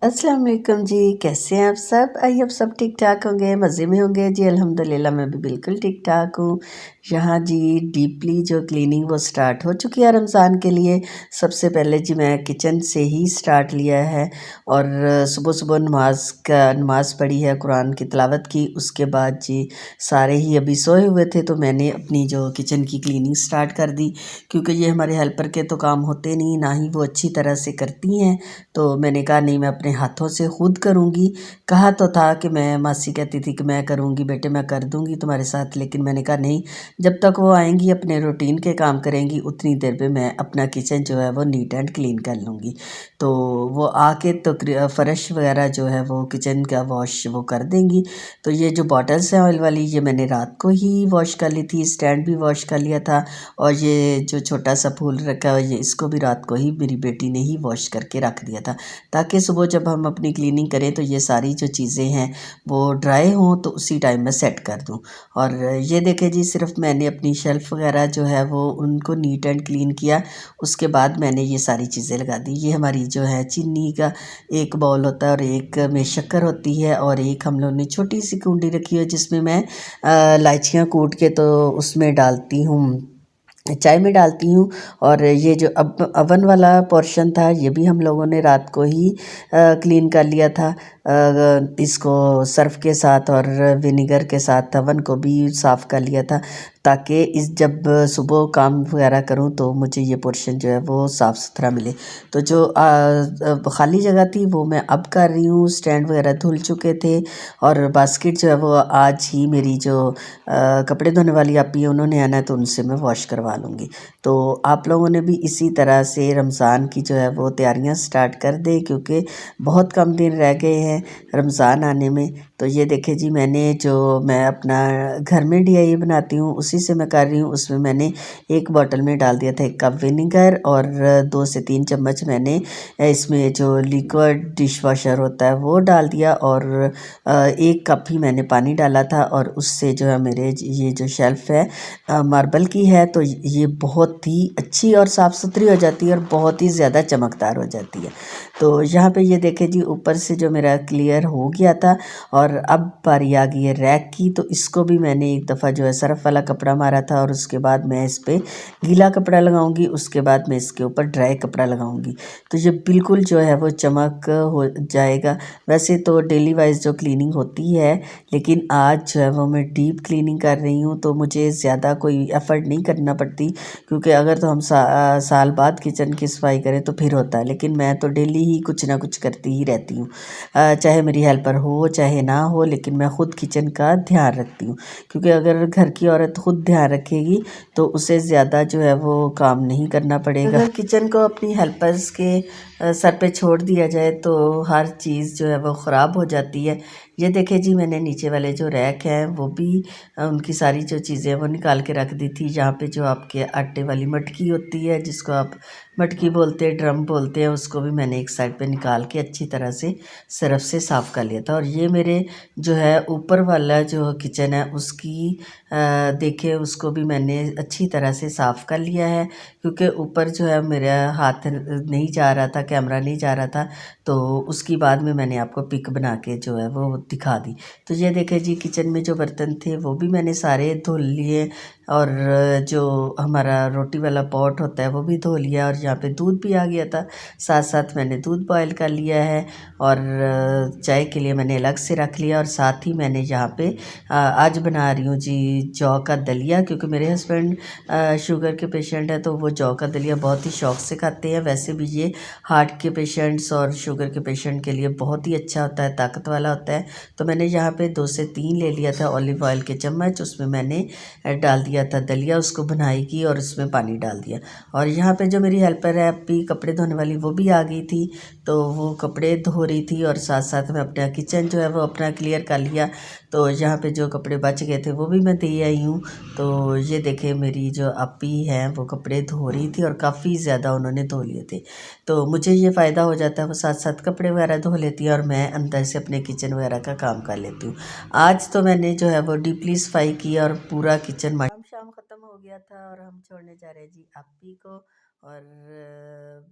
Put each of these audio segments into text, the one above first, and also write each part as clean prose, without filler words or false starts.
अस्सलाम वालेकुम जी। कैसे हैं आप सब? आई अब सब ठीक ठाक होंगे, मज़े में होंगे जी। अल्हम्दुलिल्लाह मैं भी बिल्कुल ठीक ठाक हूँ। यहाँ जी डीपली जो क्लीनिंग वो स्टार्ट हो चुकी है रमज़ान के लिए। सबसे पहले जी मैं किचन से ही स्टार्ट लिया है और सुबह सुबह नमाज़ पढ़ी है, कुरान की तिलावत की। उसके बाद जी सारे ही अभी सोए हुए थे तो मैंने अपनी जो किचन की क्लीनिंग स्टार्ट कर दी, क्योंकि ये हमारे हेल्पर के तो काम होते नहीं, ना ही वो अच्छी तरह से करती हैं। तो मैंने कहा नहीं, मैं अपने हाथों से खुद करूँगी। कहा तो था कि मैं, मासी कहती थी कि मैं करूँगी बेटे, मैं कर दूँगी तुम्हारे साथ, लेकिन मैंने कहा नहीं, जब तक वो आएंगी अपने रूटीन के काम करेंगी उतनी देर पे मैं अपना किचन जो है वो नीट एंड क्लीन कर लूँगी। तो वो आके तो फ़र्श वगैरह जो है वो किचन का वॉश वो कर देंगी। तो ये जो बॉटल्स हैं ऑयल वाली, ये मैंने रात को ही वॉश कर ली थी, स्टैंड भी वॉश कर लिया था। और ये जो छोटा सा फूल रखा है, ये इसको भी रात को ही मेरी बेटी ने ही वॉश करके रख दिया था, ताकि सुबह जब हम अपनी क्लीनिंग करें तो ये सारी जो चीज़ें हैं वो ड्राई हों तो उसी टाइम में सेट कर दूं। और ये देखें जी, सिर्फ मैंने अपनी शेल्फ़ वगैरह जो है वो उनको नीट एंड क्लीन किया। उसके बाद मैंने ये सारी चीज़ें लगा दी। ये हमारी जो है चीनी का एक बाउल होता है और एक में शक्कर होती है और एक हम लोगों ने छोटी सी कुंडी रखी है जिसमें मैं इलायचियाँ कूट के तो उसमें डालती हूँ, चाय में डालती हूँ। और ये जो अब अवन वाला पोर्शन था ये भी हम लोगों ने रात को ही क्लीन कर लिया था, इसको सर्फ के साथ और विनेगर के साथ अवन को भी साफ़ कर लिया था, ताकि इस जब सुबह काम वगैरह करूँ तो मुझे ये पोर्शन जो है वो साफ़ सुथरा मिले। तो जो खाली जगह थी वो मैं अब कर रही हूँ। स्टैंड वगैरह धुल चुके थे और बास्केट जो है वो आज ही मेरी जो कपड़े धोने वाली आपी है उन्होंने आना है तो उनसे मैं वॉश करवा लूँगी। तो आप लोगों ने भी इसी तरह से रमज़ान की जो है वो तैयारियां स्टार्ट कर दें, क्योंकि बहुत कम दिन रह गए हैं रमज़ान आने में। तो ये देखें जी, मैं अपना घर में DIY बनाती हूँ उसी से मैं कर रही हूँ। उसमें मैंने एक बॉटल में डाल दिया था 1 कप विनेगर और 2 से 3 चम्मच मैंने इसमें जो लिक्विड डिश वॉशर होता है वो डाल दिया और 1 कप ही मैंने पानी डाला था। और उससे जो है मेरे ये जो शेल्फ़ है मार्बल की है, तो ये बहुत ही अच्छी और साफ़ सुथरी हो जाती है और बहुत ही ज़्यादा चमकदार हो जाती है। तो यहाँ पे ये देखें जी, ऊपर से जो मेरा क्लियर हो गया था और अब बारी आ गई है रैक की। तो इसको भी मैंने एक दफ़ा जो है सर्फ वाला कपड़ा मारा था और उसके बाद मैं इस पर गीला कपड़ा लगाऊंगी, उसके बाद मैं इसके ऊपर ड्राई कपड़ा लगाऊंगी, तो ये बिल्कुल जो है वो चमक हो जाएगा। वैसे तो डेली वाइज जो क्लीनिंग होती है, लेकिन आज जो है वो मैं डीप क्लीनिंग कर रही हूँ तो मुझे ज़्यादा कोई एफ़र्ट नहीं करना पड़ती, क्योंकि अगर तो हम साल बाद किचन की सफाई करें तो फिर होता है, लेकिन मैं तो डेली ही कुछ ना कुछ करती ही रहती हूँ। चाहे मेरी हेल्पर हो चाहे ना हो, लेकिन मैं ख़ुद किचन का ध्यान रखती हूँ, क्योंकि अगर घर की औरत खुद ध्यान रखेगी तो उसे ज़्यादा जो है वो काम नहीं करना पड़ेगा। अगर किचन को अपनी हेल्पर्स के सर पे छोड़ दिया जाए तो हर चीज़ जो है वो ख़राब हो जाती है। ये देखें जी, मैंने नीचे वाले जो रैक हैं वो भी उनकी सारी जो चीज़ें वो निकाल के रख दी थी। यहाँ पे जो आपके आटे वाली मटकी होती है, जिसको आप मटकी बोलते हैं, ड्रम बोलते हैं, उसको भी मैंने एक साइड पे निकाल के अच्छी तरह से सर्फ से साफ़ कर लिया था। और ये मेरे जो है ऊपर वाला जो किचन है उसकी देखे उसको भी मैंने अच्छी तरह से साफ़ कर लिया है, क्योंकि ऊपर जो है मेरा हाथ नहीं जा रहा था, कैमरा नहीं जा रहा था, तो उसकी बाद में मैंने आपको पिक बना के जो है वो दिखा दी। तो ये देखें जी, किचन में जो बर्तन थे वो भी मैंने सारे धो लिए और जो हमारा रोटी वाला पॉट होता है वो भी धो लिया। और यहाँ पे दूध भी आ गया था, साथ साथ मैंने दूध बॉयल कर लिया है और चाय के लिए मैंने अलग से रख लिया। और साथ ही मैंने यहाँ पे आज बना रही हूँ जी जौ का दलिया, क्योंकि मेरे हस्बैंड शुगर के पेशेंट हैं तो वो जौ का दलिया बहुत ही शौक़ से खाते हैं। वैसे भी ये हार्ट के पेशेंट्स और शुगर के पेशेंट के लिए बहुत ही अच्छा होता है, ताकत वाला होता है। तो मैंने यहाँ पे 2 से 3 ले लिया था ऑलिव ऑयल के चम्मच, उसमें मैंने डाल दिया था दलिया, उसको भुनाई की और उसमें पानी डाल दिया। और यहाँ पे जो मेरी हेल्पर है अपनी कपड़े धोने वाली, वो भी आ गई थी, तो वो कपड़े धो रही थी और साथ साथ में अपना किचन जो है वो अपना क्लियर कर लिया। तो यहाँ पे जो कपड़े बच गए थे वो भी मैं दे आई हूँ। तो ये देखें, मेरी जो आपी हैं वो कपड़े धो रही थी और काफ़ी ज़्यादा उन्होंने धो लिए थे, तो मुझे ये फ़ायदा हो जाता है, वो साथ साथ कपड़े वगैरह धो लेती है और मैं अंदर से अपने किचन वगैरह का काम कर लेती हूँ। आज तो मैंने जो है वो डीपली सफाई की और पूरा किचन शाम ख़त्म हो गया था और हम छोड़ने जा रहे हैं जी आपी को। और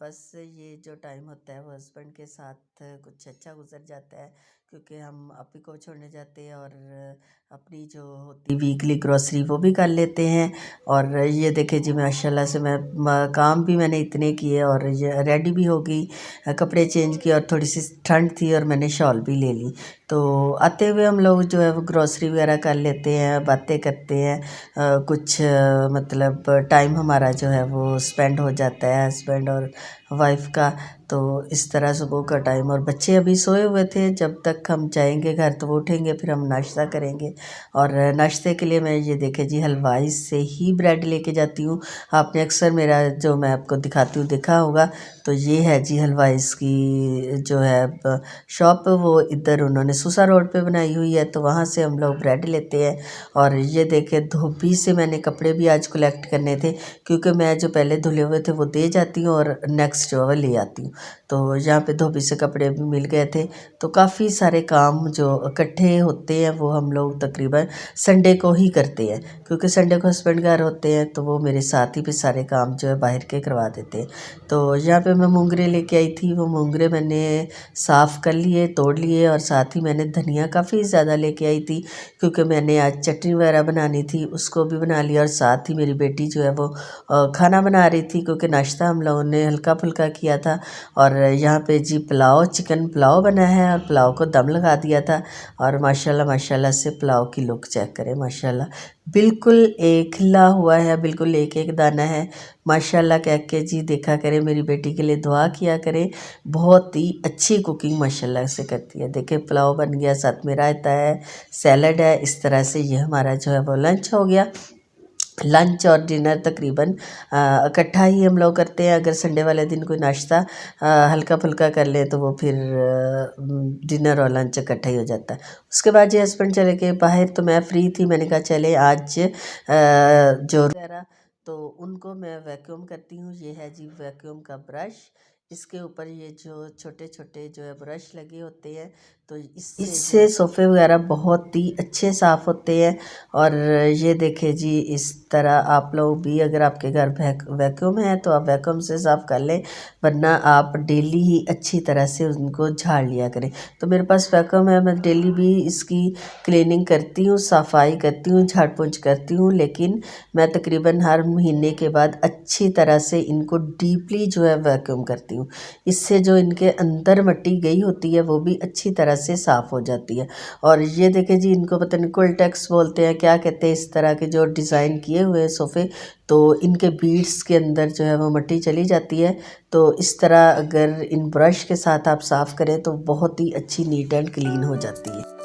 बस ये जो टाइम होता है वो हस्बैंड के साथ कुछ अच्छा गुजर जाता है, क्योंकि हम अपी को छोड़ने जाते हैं और अपनी जो होती वीकली ग्रोसरी वो भी कर लेते हैं। और ये देखे जी माशाल्लाह से मैं काम भी मैंने इतने किए और ये रेडी भी हो गई, कपड़े चेंज किए और थोड़ी सी ठंड थी और मैंने शॉल भी ले ली। तो आते हुए हम लोग जो है वो ग्रोसरी वगैरह कर लेते हैं, बातें करते हैं, कुछ मतलब टाइम हमारा जो है वो स्पेंड हो जाता है हस्बैंड और वाइफ का। तो इस तरह सुबह का टाइम, और बच्चे अभी सोए हुए थे, जब तक हम जाएंगे घर तो वो उठेंगे, फिर हम नाश्ता करेंगे। और नाश्ते के लिए मैं ये देखे जी हलवाई से ही ब्रेड लेके जाती हूँ। आपने अक्सर मेरा जो मैं आपको दिखाती हूँ देखा होगा। तो ये है जी हलवाइस की जो है शॉप, वो इधर उन्होंने सूसा रोड पे बनाई हुई है, तो वहाँ से हम लोग ब्रेड लेते हैं। और ये देखे धोबी से मैंने कपड़े भी आज कलेक्ट करने थे, क्योंकि मैं जो पहले धुले हुए थे वो दे जाती हूँ और नेक्स्ट जो है ले आती हूँ। तो यहाँ पे धोबी से कपड़े भी मिल गए थे। तो काफ़ी सारे काम जो इकट्ठे होते हैं वो हम लोग तकरीबन संडे को ही करते हैं, क्योंकि संडे को हस्बैंड घर होते हैं, तो वो मेरे साथ ही भी सारे काम जो है बाहर के करवा देते हैं। तो यहाँ पे मैं मूंगरे लेके आई थी, वो मूंगरे मैंने साफ़ कर लिए, तोड़ लिए, और साथ ही मैंने धनिया काफ़ी ज़्यादा लेके आई थी, क्योंकि मैंने आज चटनी वगैरह बनानी थी, उसको भी बना लिया। और साथ ही मेरी बेटी जो है वो खाना बना रही थी, क्योंकि नाश्ता हम लोगों ने हल्का फुल्का किया था। और यहाँ पे जी पुलाव, चिकन पुलाव बना है, और पुलाव को दम लगा दिया था। और माशाल्लाह माशाल्लाह से पुलाव की लुक चेक करें, माशाल्लाह बिल्कुल एक खिला हुआ है, बिल्कुल एक एक दाना है। माशाल्लाह कह के जी देखा करें, मेरी बेटी के लिए दुआ किया करें, बहुत ही अच्छी कुकिंग माशाल्लाह से करती है। देखिए पुलाव बन गया, साथ में रायता है, सैलड है। इस तरह से ये हमारा जो है वो लंच हो गया। लंच और डिनर तकरीबन इकट्ठा ही हम लोग करते हैं। अगर संडे वाले दिन कोई नाश्ता हल्का फुल्का कर ले तो वो फिर डिनर और लंच इकट्ठा ही हो जाता है। उसके बाद ये हस्बैंड चले गए बाहर, तो मैं फ्री थी, मैंने कहा चले आज जो वगैरह तो उनको मैं वैक्यूम करती हूँ। ये है जी वैक्यूम का ब्रश, इसके ऊपर ये जो छोटे छोटे जो है ब्रश लगे होते हैं, तो इससे सोफ़े वगैरह बहुत ही अच्छे साफ़ होते हैं। और ये देखे जी इस तरह आप लोग भी, अगर आपके घर वैक्यूम है तो आप वैक्यूम से साफ़ कर लें, वरना आप डेली ही अच्छी तरह से उनको झाड़ लिया करें। तो मेरे पास वैक्यूम है, मैं डेली भी इसकी क्लीनिंग करती हूँ, सफाई करती हूँ, झाड़ पोंछ करती हूँ, लेकिन मैं तकरीबन हर महीने के बाद अच्छी तरह से इनको डीपली जो है वैक्यूम करती हूँ। इससे जो इनके अंदर मिट्टी गई होती है वो भी अच्छी तरह से साफ़ हो जाती है। और ये देखें जी, इनको पता नहीं कोल्टेक्स बोलते हैं क्या कहते हैं, इस तरह के जो डिज़ाइन किए हुए हैं सोफ़े, तो इनके बीड्स के अंदर जो है वो मिट्टी चली जाती है। तो इस तरह अगर इन ब्रश के साथ आप साफ़ करें तो बहुत ही अच्छी नीट एंड क्लीन हो जाती है।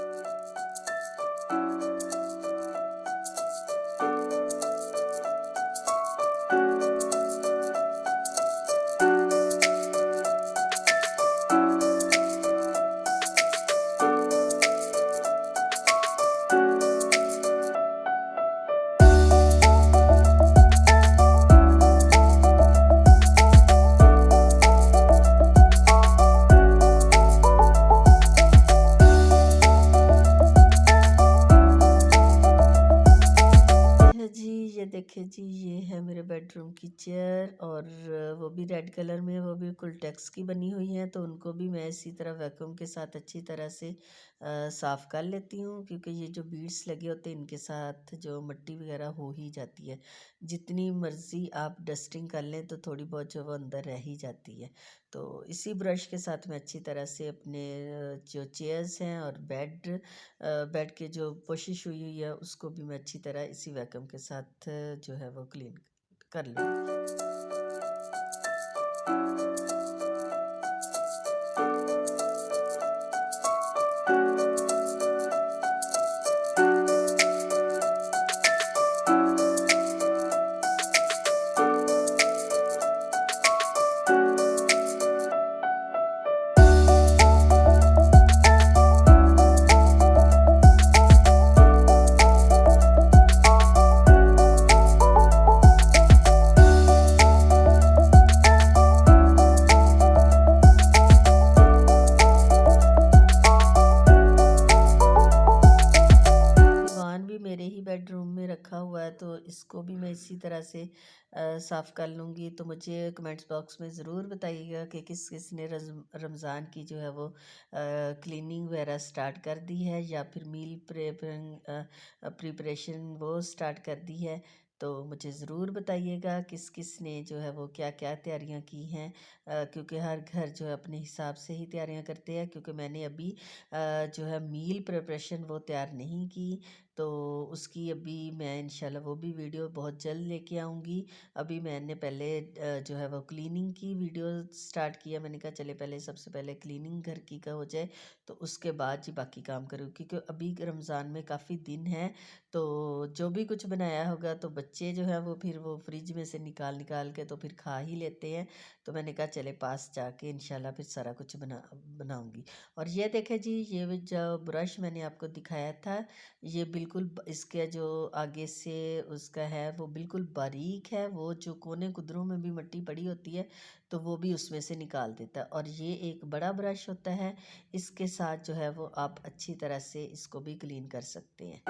देखिए जी, ये है मेरे बेडरूम की चेयर, और वो भी रेड कलर में, वो भी कुलटेक्स की बनी हुई है। तो उनको भी मैं इसी तरह वैक्यूम के साथ अच्छी तरह से साफ़ कर लेती हूँ, क्योंकि ये जो बीड्स लगे होते हैं इनके साथ जो मिट्टी वगैरह हो ही जाती है। जितनी मर्ज़ी आप डस्टिंग कर लें तो थोड़ी बहुत जो वो अंदर रह ही जाती है। तो इसी ब्रश के साथ मैं अच्छी तरह से अपने जो चेयर्स हैं और बेड के जो कोशिश हुई है उसको भी मैं अच्छी तरह इसी वैक्यूम के साथ जो है वो क्लीन कर लूँगी। तो इसको भी मैं इसी तरह से साफ़ कर लूँगी। तो मुझे कमेंट्स बॉक्स में ज़रूर बताइएगा कि किस किस ने रमज़ान की जो है वो क्लीनिंग वगैरह स्टार्ट कर दी है या फिर मील प्रिपरेशन वो स्टार्ट कर दी है। तो मुझे ज़रूर बताइएगा किस किस ने जो है वो क्या क्या तैयारियां की हैं, क्योंकि हर घर जो है अपने हिसाब से ही तैयारियां करते हैं। क्योंकि मैंने अभी जो है मील प्रिपरेशन वो तैयार नहीं की, तो उसकी अभी मैं इंशाल्लाह वो भी वीडियो बहुत जल्द लेके आऊँगी। अभी मैंने पहले जो है वो क्लीनिंग की वीडियो स्टार्ट किया। मैंने कहा चले पहले सबसे पहले क्लीनिंग घर की का हो जाए, तो उसके बाद जी बाकी काम करूँ। क्योंकि अभी रमज़ान में काफ़ी दिन है, तो जो भी कुछ बनाया होगा तो बच्चे जो है वो फिर वो फ्रिज में से निकाल निकाल के तो फिर खा ही लेते हैं। तो मैंने कहा चले पास जाके इंशाल्लाह फिर सारा कुछ बनाऊँगी। और ये देखें जी, ये जो ब्रश मैंने आपको दिखाया था, ये बिल्कुल इसके जो आगे से उसका है वो बिल्कुल बारीक है। वो जो कोने कुदरों में भी मिट्टी पड़ी होती है तो वो भी उसमें से निकाल देता है। और ये एक बड़ा ब्रश होता है, इसके साथ जो है वो आप अच्छी तरह से इसको भी क्लीन कर सकते हैं।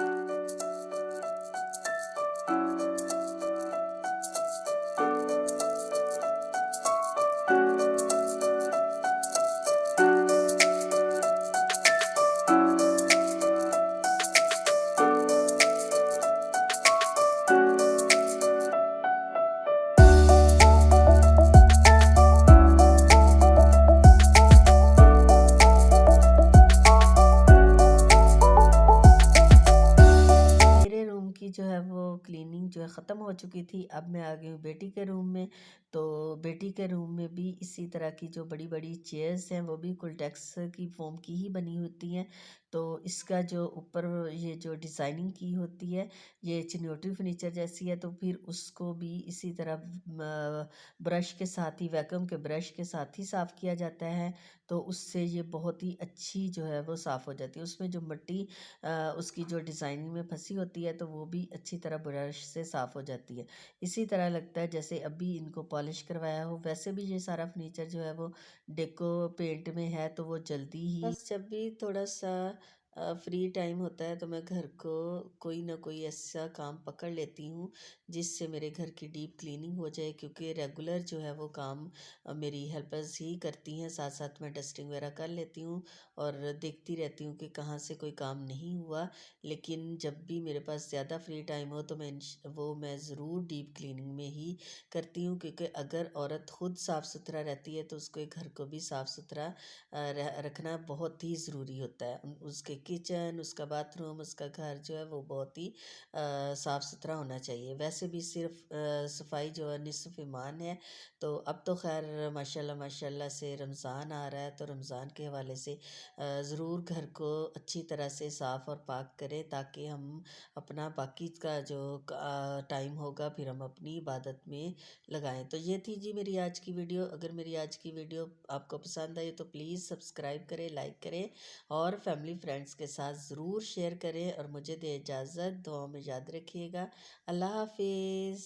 की जो है वो क्लीनिंग जो है ख़त्म हो चुकी थी। अब मैं आ गई हूँ बेटी के रूम में। तो बेटी के रूम में भी इसी तरह की जो बड़ी बड़ी चेयर्स हैं वो भी कुलटेक्स की फोम की ही बनी होती हैं। तो इसका जो ऊपर ये जो डिज़ाइनिंग की होती है, ये चिन्योटी फर्नीचर जैसी है। तो फिर उसको भी इसी तरह ब्रश के साथ ही, वैक्यूम के ब्रश के साथ ही साफ़ किया जाता है। तो उससे ये बहुत ही अच्छी जो है वो साफ़ हो जाती है। उसमें जो मिट्टी उसकी जो डिज़ाइनिंग में फंसी होती है तो वो भी अच्छी तरह ब्रश से साफ़ हो जाती है। इसी तरह लगता है जैसे अभी इनको पॉलिश करवाया हो। वैसे भी ये सारा फर्नीचर जो है वो डेको पेंट में है, तो वो जल्दी ही, बस जब भी थोड़ा सा फ्री टाइम होता है तो मैं घर को कोई ना कोई ऐसा काम पकड़ लेती हूँ जिससे मेरे घर की डीप क्लीनिंग हो जाए। क्योंकि रेगुलर जो है वो काम मेरी हेल्पर्स ही करती हैं, साथ साथ मैं डस्टिंग वगैरह कर लेती हूँ और देखती रहती हूँ कि कहाँ से कोई काम नहीं हुआ। लेकिन जब भी मेरे पास ज़्यादा फ्री टाइम हो तो मैं ज़रूर डीप क्लीनिंग में ही करती हूँ। क्योंकि अगर औरत खुद साफ़ सुथरा रहती है तो उसके घर को भी साफ़ सुथरा रखना बहुत ही ज़रूरी होता है। उसके किचन, उसका बाथरूम, उसका घर जो है वो बहुत ही साफ़ सुथरा होना चाहिए। वैसे भी सिर्फ सफाई जो है निस्फ़ ईमान है। तो अब तो खैर माशाल्लाह माशाल्लाह से रमज़ान आ रहा है, तो रमज़ान के हवाले से ज़रूर घर को अच्छी तरह से साफ़ और पाक करें, ताकि हम अपना बाकी का जो टाइम होगा फिर हम अपनी इबादत में लगाएं। तो ये थी जी मेरी आज की वीडियो। अगर मेरी आज की वीडियो आपको पसंद आई तो प्लीज़ सब्सक्राइब करें, लाइक करें और फैमिली फ्रेंड्स के साथ ज़रूर शेयर करें। और मुझे दे इजाज़त, दुआ में याद रखिएगा। अल्लाह हाफिज़।